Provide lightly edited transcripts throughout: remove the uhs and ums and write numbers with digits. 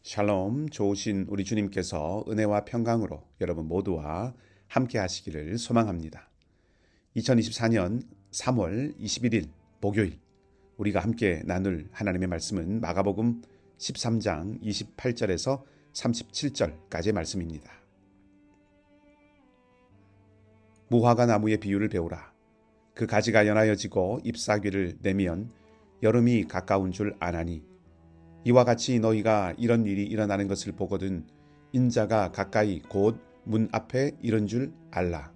샬롬, 좋으신 우리 주님께서 은혜와 평강으로 여러분 모두와 함께 하시기를 소망합니다. 2024년 3월 21일 목요일 우리가 함께 나눌 하나님의 말씀은 마가복음 13장 28절에서 37절까지의 말씀입니다. 무화과 나무의 비유를 배우라. 그 가지가 연하여지고 잎사귀를 내면 여름이 가까운 줄 아나니 이와 같이 너희가 이런 일이 일어나는 것을 보거든 인자가 가까이 곧 문 앞에 이른 줄 알라.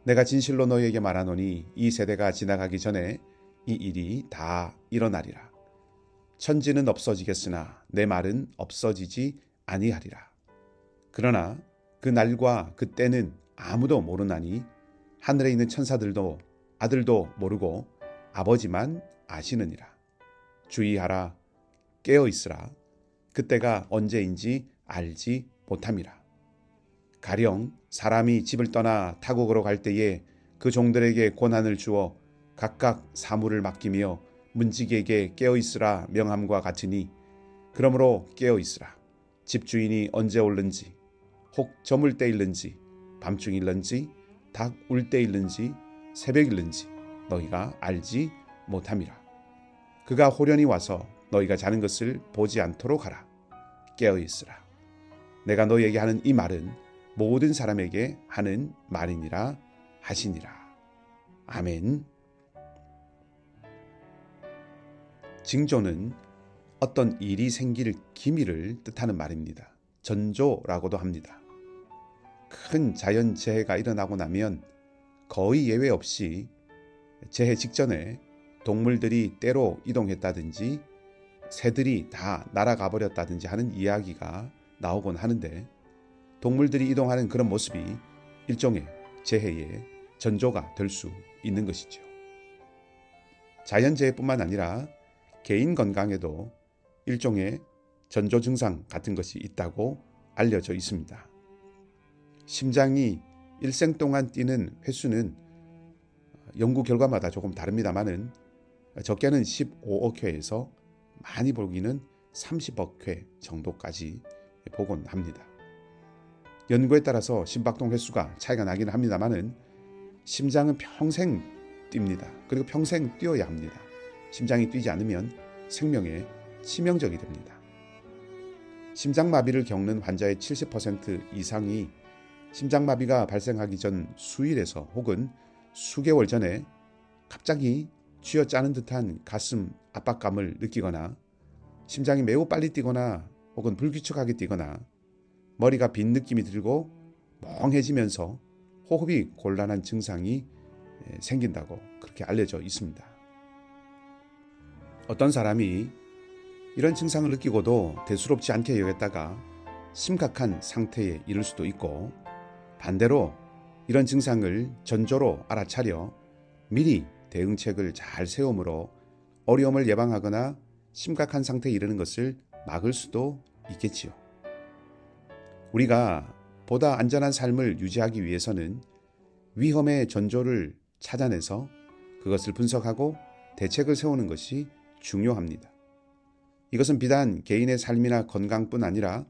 내가 진실로 너희에게 말하노니 이 세대가 지나가기 전에 이 일이 다 일어나리라. 천지는 없어지겠으나 내 말은 없어지지 아니하리라. 그러나 그 날과 그 때는 아무도 모르나니 하늘에 있는 천사들도 아들도 모르고 아버지만 아시느니라. 주의하라. 깨어 있으라. 그때가 언제인지 알지 못함이라. 가령 사람이 집을 떠나 타국으로 갈 때에 그 종들에게 권한을 주어 각각 사물을 맡기며 문지기에게 깨어 있으라 명함과 같으니 그러므로 깨어 있으라. 집주인이 언제 올는지 혹 저물 때일는지 밤중일는지 닭 울 때일는지 새벽일는지 너희가 알지 못함이라. 그가 호련히 와서 너희가 자는 것을 보지 않도록 하라. 깨어 있으라. 내가 너희에게 하는 이 말은 모든 사람에게 하는 말이니라 하시니라. 아멘. 징조는 어떤 일이 생길 기미를 뜻하는 말입니다. 전조라고도 합니다. 큰 자연재해가 일어나고 나면 거의 예외 없이 재해 직전에 동물들이 때로 이동했다든지 새들이 다 날아가 버렸다든지 하는 이야기가 나오곤 하는데 동물들이 이동하는 그런 모습이 일종의 재해의 전조가 될 수 있는 것이죠. 자연재해뿐만 아니라 개인 건강에도 일종의 전조 증상 같은 것이 있다고 알려져 있습니다. 심장이 일생 동안 뛰는 횟수는 연구 결과마다 조금 다릅니다만은 적게는 15억 회에서 많이 보기는 30억 회 정도까지 보곤 합니다. 연구에 따라서 심박동 횟수가 차이가 나기는 합니다만은 심장은 평생 뜁니다. 그리고 평생 뛰어야 합니다. 심장이 뛰지 않으면 생명에 치명적이 됩니다. 심장마비를 겪는 환자의 70% 이상이 심장마비가 발생하기 전 수일에서 혹은 수개월 전에 갑자기 쥐어짜는 듯한 가슴 압박감을 느끼거나 심장이 매우 빨리 뛰거나 혹은 불규칙하게 뛰거나 머리가 빈 느낌이 들고 멍해지면서 호흡이 곤란한 증상이 생긴다고 그렇게 알려져 있습니다. 어떤 사람이 이런 증상을 느끼고도 대수롭지 않게 여겼다가 심각한 상태에 이를 수도 있고 반대로 이런 증상을 전조로 알아차려 미리 대응책을 잘 세움으로 어려움을 예방하거나 심각한 상태에 이르는 것을 막을 수도 있겠지요. 우리가 보다 안전한 삶을 유지하기 위해서는 위험의 전조를 찾아내서 그것을 분석하고 대책을 세우는 것이 중요합니다. 이것은 비단 개인의 삶이나 건강뿐 아니라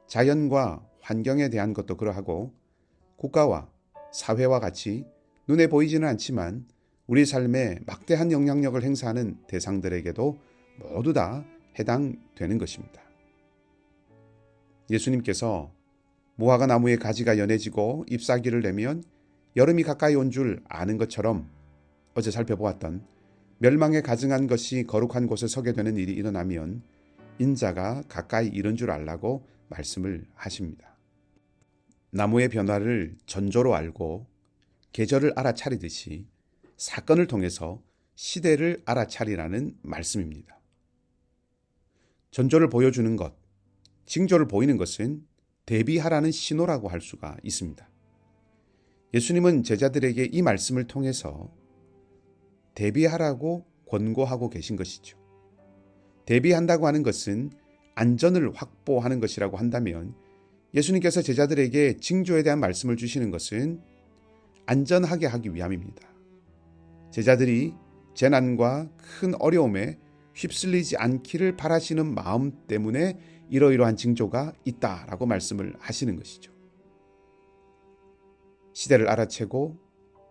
자연과 환경에 대한 것도 그러하고 국가와 사회와 같이 눈에 보이지는 않지만 우리 삶에 막대한 영향력을 행사하는 대상들에게도 모두 다 해당되는 것입니다. 예수님께서 무화과 나무의 가지가 연해지고 잎사귀를 내면 여름이 가까이 온 줄 아는 것처럼 어제 살펴보았던 멸망에 가증한 것이 거룩한 곳에 서게 되는 일이 일어나면 인자가 가까이 이른 줄 알라고 말씀을 하십니다. 나무의 변화를 전조로 알고 계절을 알아차리듯이 사건을 통해서 시대를 알아차리라는 말씀입니다. 전조를 보여주는 것, 징조를 보이는 것은 대비하라는 신호라고 할 수가 있습니다. 예수님은 제자들에게 이 말씀을 통해서 대비하라고 권고하고 계신 것이죠. 대비한다고 하는 것은 안전을 확보하는 것이라고 한다면 예수님께서 제자들에게 징조에 대한 말씀을 주시는 것은 안전하게 하기 위함입니다. 제자들이 재난과 큰 어려움에 휩쓸리지 않기를 바라시는 마음 때문에 이러이러한 징조가 있다라고 말씀을 하시는 것이죠. 시대를 알아채고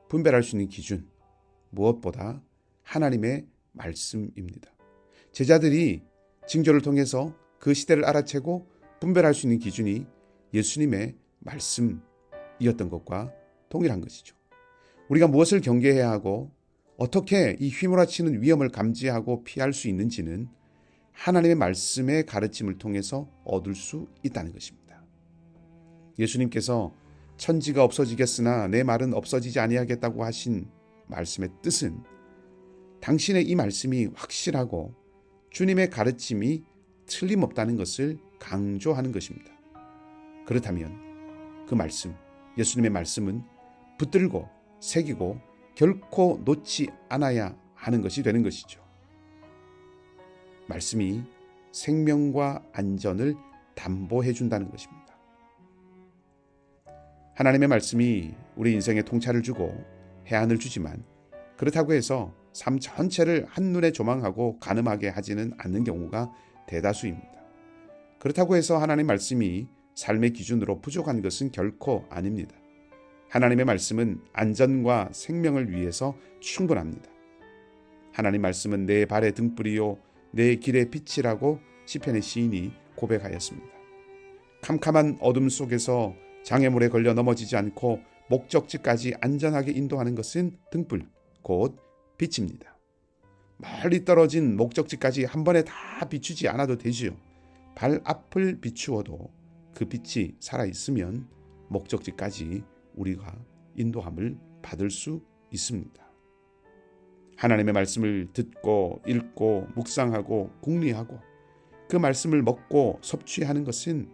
분별할 수 있는 기준, 무엇보다 하나님의 말씀입니다. 제자들이 징조를 통해서 그 시대를 알아채고 분별할 수 있는 기준이 예수님의 말씀이었던 것과 동일한 것이죠. 우리가 무엇을 경계해야 하고 어떻게 이 휘몰아치는 위험을 감지하고 피할 수 있는지는 하나님의 말씀의 가르침을 통해서 얻을 수 있다는 것입니다. 예수님께서 천지가 없어지겠으나 내 말은 없어지지 아니하겠다고 하신 말씀의 뜻은 당신의 이 말씀이 확실하고 주님의 가르침이 틀림없다는 것을 강조하는 것입니다. 그렇다면 그 말씀, 예수님의 말씀은 붙들고 새기고 결코 놓지 않아야 하는 것이 되는 것이죠. 말씀이 생명과 안전을 담보해 준다는 것입니다. 하나님의 말씀이 우리 인생에 통찰을 주고 해안을 주지만 그렇다고 해서 삶 전체를 한눈에 조망하고 가늠하게 하지는 않는 경우가 대다수입니다. 그렇다고 해서 하나님의 말씀이 삶의 기준으로 부족한 것은 결코 아닙니다. 하나님의 말씀은 안전과 생명을 위해서 충분합니다. 하나님 말씀은 내 발의 등불이요 내 길의 빛이라고 시편의 시인이 고백하였습니다. 캄캄한 어둠 속에서 장애물에 걸려 넘어지지 않고 목적지까지 안전하게 인도하는 것은 등불, 곧 빛입니다. 멀리 떨어진 목적지까지 한 번에 다 비추지 않아도 되지요. 발 앞을 비추어도 그 빛이 살아있으면 목적지까지 우리가 인도함을 받을 수 있습니다. 하나님의 말씀을 듣고 읽고 묵상하고 궁리하고 그 말씀을 먹고 섭취하는 것은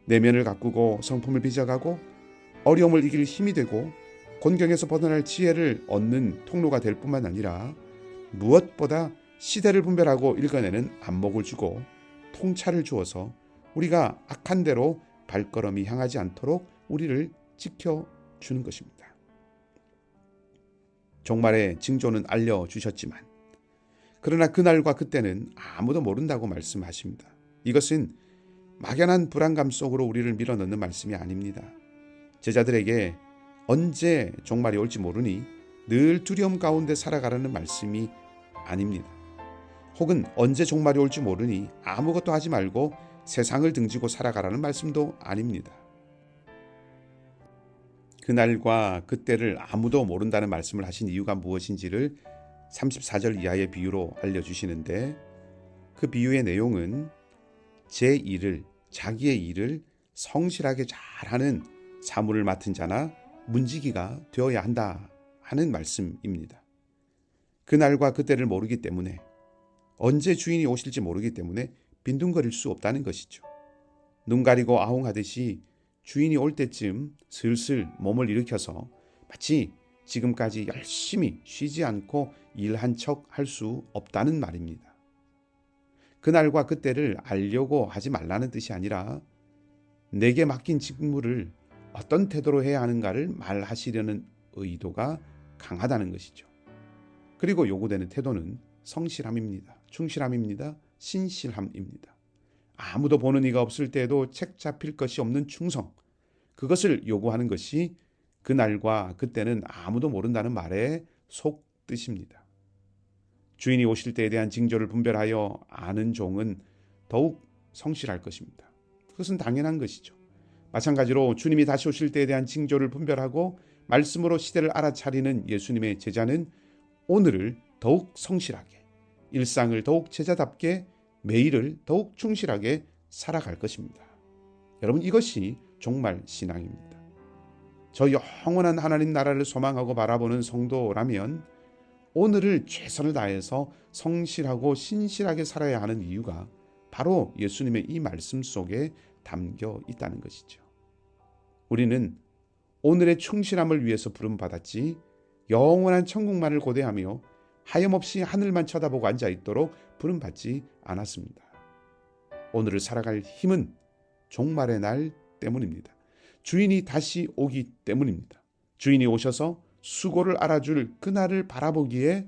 내면을 가꾸고 성품을 빚어가고 어려움을 이길 힘이 되고 곤경에서 벗어날 지혜를 얻는 통로가 될 뿐만 아니라 무엇보다 시대를 분별하고 읽어내는 안목을 주고 통찰을 주어서 우리가 악한 대로 발걸음이 향하지 않도록 우리를 지켜주는 것입니다. 종말의 징조는 알려주셨지만 그러나 그날과 그때는 아무도 모른다고 말씀하십니다. 이것은 막연한 불안감 속으로 우리를 밀어넣는 말씀이 아닙니다. 제자들에게 언제 종말이 올지 모르니 늘 두려움 가운데 살아가라는 말씀이 아닙니다. 혹은 언제 종말이 올지 모르니 아무것도 하지 말고 세상을 등지고 살아가라는 말씀도 아닙니다. 그날과 그때를 아무도 모른다는 말씀을 하신 이유가 무엇인지를 34절 이하의 비유로 알려주시는데 그 비유의 내용은 제 일을, 자기의 일을 성실하게 잘하는 사물을 맡은 자나 문지기가 되어야 한다 하는 말씀입니다. 그날과 그때를 모르기 때문에 언제 주인이 오실지 모르기 때문에 빈둥거릴 수 없다는 것이죠. 눈 가리고 아웅하듯이 주인이 올 때쯤 슬슬 몸을 일으켜서 마치 지금까지 열심히 쉬지 않고 일한 척 할 수 없다는 말입니다. 그날과 그때를 알려고 하지 말라는 뜻이 아니라 내게 맡긴 직무를 어떤 태도로 해야 하는가를 말하시려는 의도가 강하다는 것이죠. 그리고 요구되는 태도는 성실함입니다. 충실함입니다. 신실함입니다. 아무도 보는 이가 없을 때에도 책 잡힐 것이 없는 충성, 그것을 요구하는 것이 그날과 그때는 아무도 모른다는 말의 속뜻입니다. 주인이 오실 때에 대한 징조를 분별하여 아는 종은 더욱 성실할 것입니다. 그것은 당연한 것이죠. 마찬가지로 주님이 다시 오실 때에 대한 징조를 분별하고 말씀으로 시대를 알아차리는 예수님의 제자는 오늘을 더욱 성실하게, 일상을 더욱 제자답게, 매일을 더욱 충실하게 살아갈 것입니다. 여러분, 이것이 종말 신앙입니다. 저 영원한 하나님 나라를 소망하고 바라보는 성도라면 오늘을 최선을 다해서 성실하고 신실하게 살아야 하는 이유가 바로 예수님의 이 말씀 속에 담겨 있다는 것이죠. 우리는 오늘의 충실함을 위해서 부름받았지 영원한 천국만을 고대하며 하염없이 하늘만 쳐다보고 앉아있도록 부름받지 않았습니다. 오늘을 살아갈 힘은 종말의 날 때문입니다. 주인이 다시 오기 때문입니다. 주인이 오셔서 수고를 알아줄 그날을 바라보기에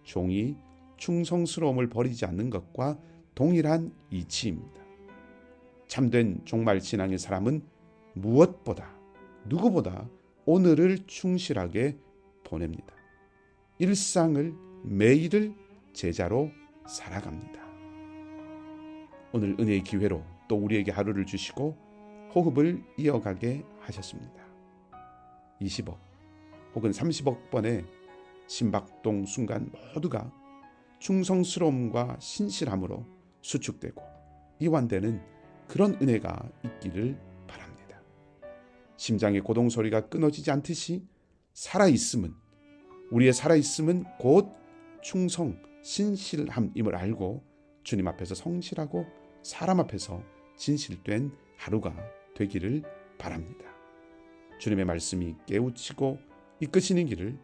종이 충성스러움을 버리지 않는 것과 동일한 이치입니다. 참된 종말 신앙의 사람은 무엇보다 누구보다 오늘을 충실하게 보냅니다. 일상을 매일을 제자로 살아갑니다. 오늘 은혜의 기회로 또 우리에게 하루를 주시고 호흡을 이어가게 하셨습니다. 20억 혹은 30억 번의 심박동 순간 모두가 충성스러움과 신실함으로 수축되고 이완되는 그런 은혜가 있기를 바랍니다. 심장의 고동 소리가 끊어지지 않듯이 살아있음은, 우리의 살아있음은 곧 충성, 신실함임을 알고 주님 앞에서 성실하고 사람 앞에서 진실된 하루가 되기를 바랍니다. 주님의 말씀이 깨우치고 이끄시는 길을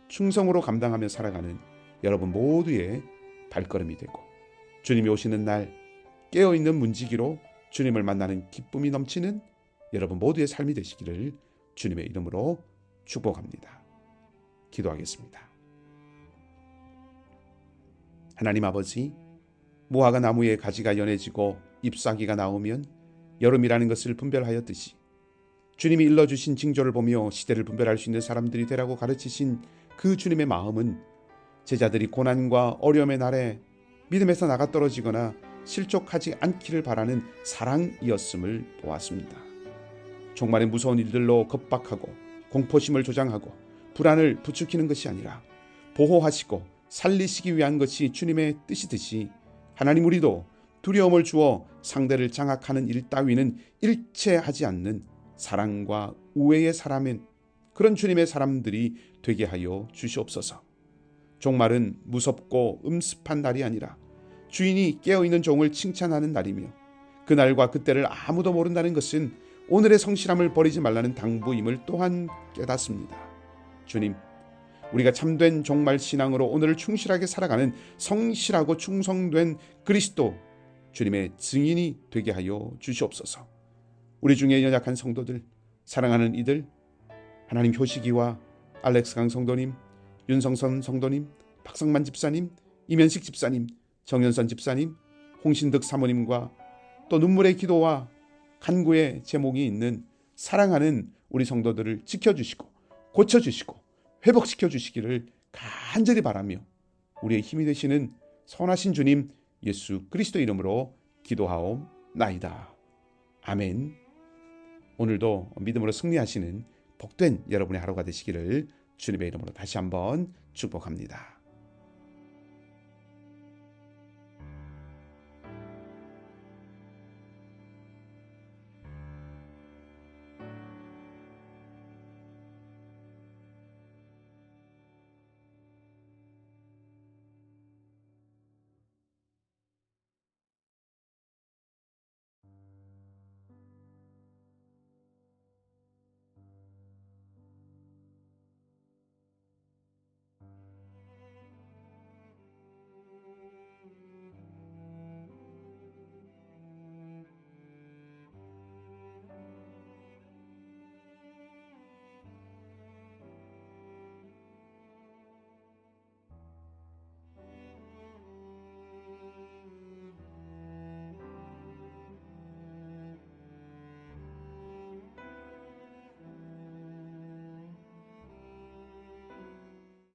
충성으로 감당하며 살아가는 여러분 모두의 발걸음이 되고, 주님이 오시는 날 깨어있는 문지기로 주님을 만나는 기쁨이 넘치는 여러분 모두의 삶이 되시기를 주님의 이름으로 축복합니다. 기도하겠습니다. 하나님 아버지, 무화과 나무의 가지가 연해지고 잎사귀가 나오면 여름이라는 것을 분별하였듯이 주님이 일러주신 징조를 보며 시대를 분별할 수 있는 사람들이 되라고 가르치신 그 주님의 마음은 제자들이 고난과 어려움의 날에 믿음에서 나가 떨어지거나 실족하지 않기를 바라는 사랑이었음을 보았습니다. 종말의 무서운 일들로 겁박하고 공포심을 조장하고 불안을 부추기는 것이 아니라 보호하시고 살리시기 위한 것이 주님의 뜻이듯이 하나님, 우리도 두려움을 주어 상대를 장악하는 일 따위는 일체하지 않는 사랑과 우애의 사람인 그런 주님의 사람들이 되게 하여 주시옵소서. 종말은 무섭고 음습한 날이 아니라 주인이 깨어있는 종을 칭찬하는 날이며, 그날과 그때를 아무도 모른다는 것은 오늘의 성실함을 버리지 말라는 당부임을 또한 깨닫습니다. 주님, 우리가 참된 종말 신앙으로 오늘을 충실하게 살아가는 성실하고 충성된 그리스도 주님의 증인이 되게 하여 주시옵소서. 우리 중에 연약한 성도들, 사랑하는 이들, 하나님, 효식이와 알렉스 강 성도님, 윤성선 성도님, 박성만 집사님, 이면식 집사님, 정연선 집사님, 홍신득 사모님과 또 눈물의 기도와 간구의 제목이 있는 사랑하는 우리 성도들을 지켜주시고 고쳐주시고 회복시켜 주시기를 간절히 바라며 우리의 힘이 되시는 선하신 주님 예수 그리스도 이름으로 기도하옵나이다. 아멘. 오늘도 믿음으로 승리하시는 복된 여러분의 하루가 되시기를 주님의 이름으로 다시 한번 축복합니다.